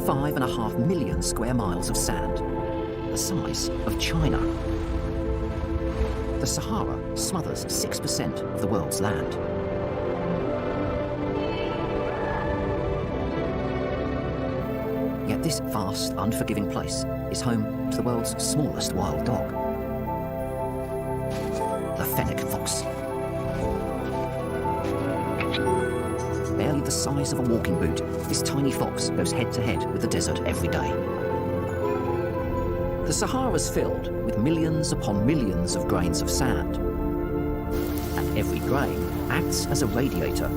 5.5 million square miles of sand, the size of China. The Sahara smothers 6% of the world's land. Yet this vast, unforgiving place is home to the world's smallest wild dog, the Fennec Fox. Barely the size of a walking boot, this tiny fox goes head-to-head with the desert every day. The Sahara's filled with millions upon millions of grains of sand. And every grain acts as a radiator.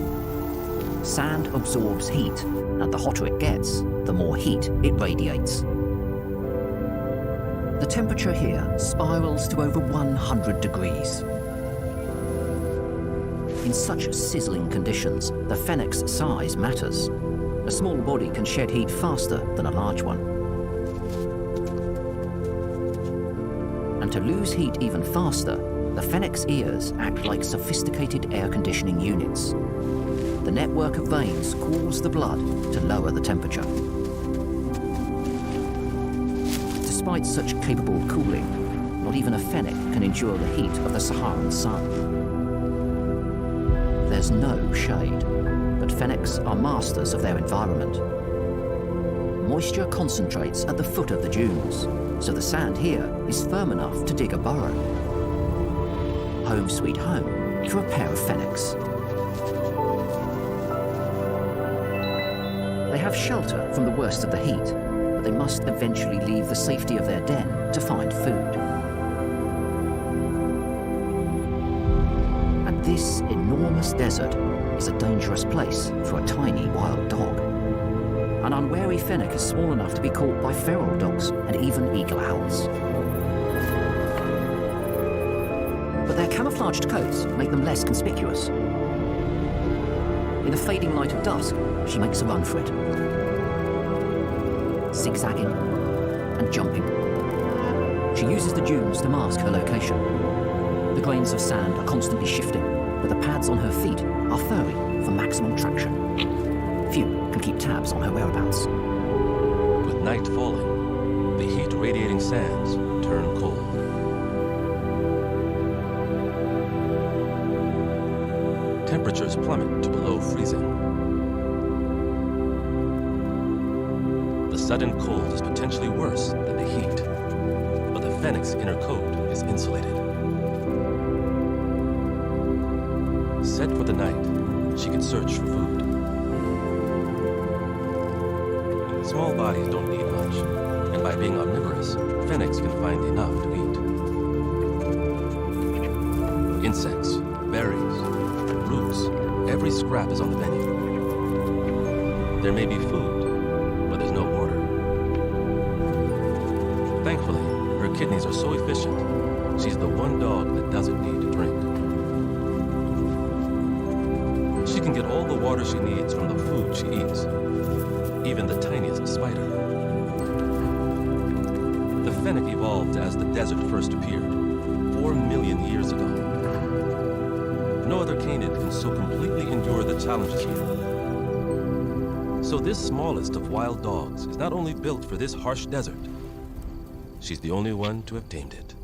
Sand absorbs heat, and the hotter it gets, the more heat it radiates. The temperature here spirals to over 100 degrees. In such sizzling conditions, the fennec's size matters. A small body can shed heat faster than a large one. And to lose heat even faster, the fennec's ears act like sophisticated air conditioning units. The network of veins cools the blood to lower the temperature. Despite such capable cooling, not even a fennec can endure the heat of the Saharan sun. There's no shade, but fennecs are masters of their environment. Moisture concentrates at the foot of the dunes, so the sand here is firm enough to dig a burrow. Home sweet home for a pair of fennecs. They have shelter from the worst of the heat, but they must eventually leave the safety of their den to find food. And this enormous desert is a dangerous place for a tiny wild dog. An unwary fennec is small enough to be caught by feral dogs and even eagle owls. But their camouflaged coats make them less conspicuous. In the fading light of dusk, she makes a run for it, zigzagging and jumping. She uses the dunes to mask her location. The grains of sand are constantly shifting, but the pads on her feet are furry for maximum traction. Few can keep tabs on her whereabouts. With night falling, the heat-radiating sands turn cold. Temperatures plummet to below freezing. The sudden cold is potentially worse than the heat, but the fennec's inner coat is insulated. Set for the night, she can search for food. Small bodies don't need much, and by being omnivorous, fennecs can find enough to eat. Insects, berries, roots, every scrap is on the menu. There may be food, but there's no water. Thankfully, her kidneys are so efficient, she's the one dog that doesn't need to drink. She can get all the water she needs from the food she eats, even the tiniest spider. The fennec evolved as the desert first appeared, 4 million years ago. No other canid can so completely endure the challenges here. So this smallest of wild dogs is not only built for this harsh desert, she's the only one to have tamed it.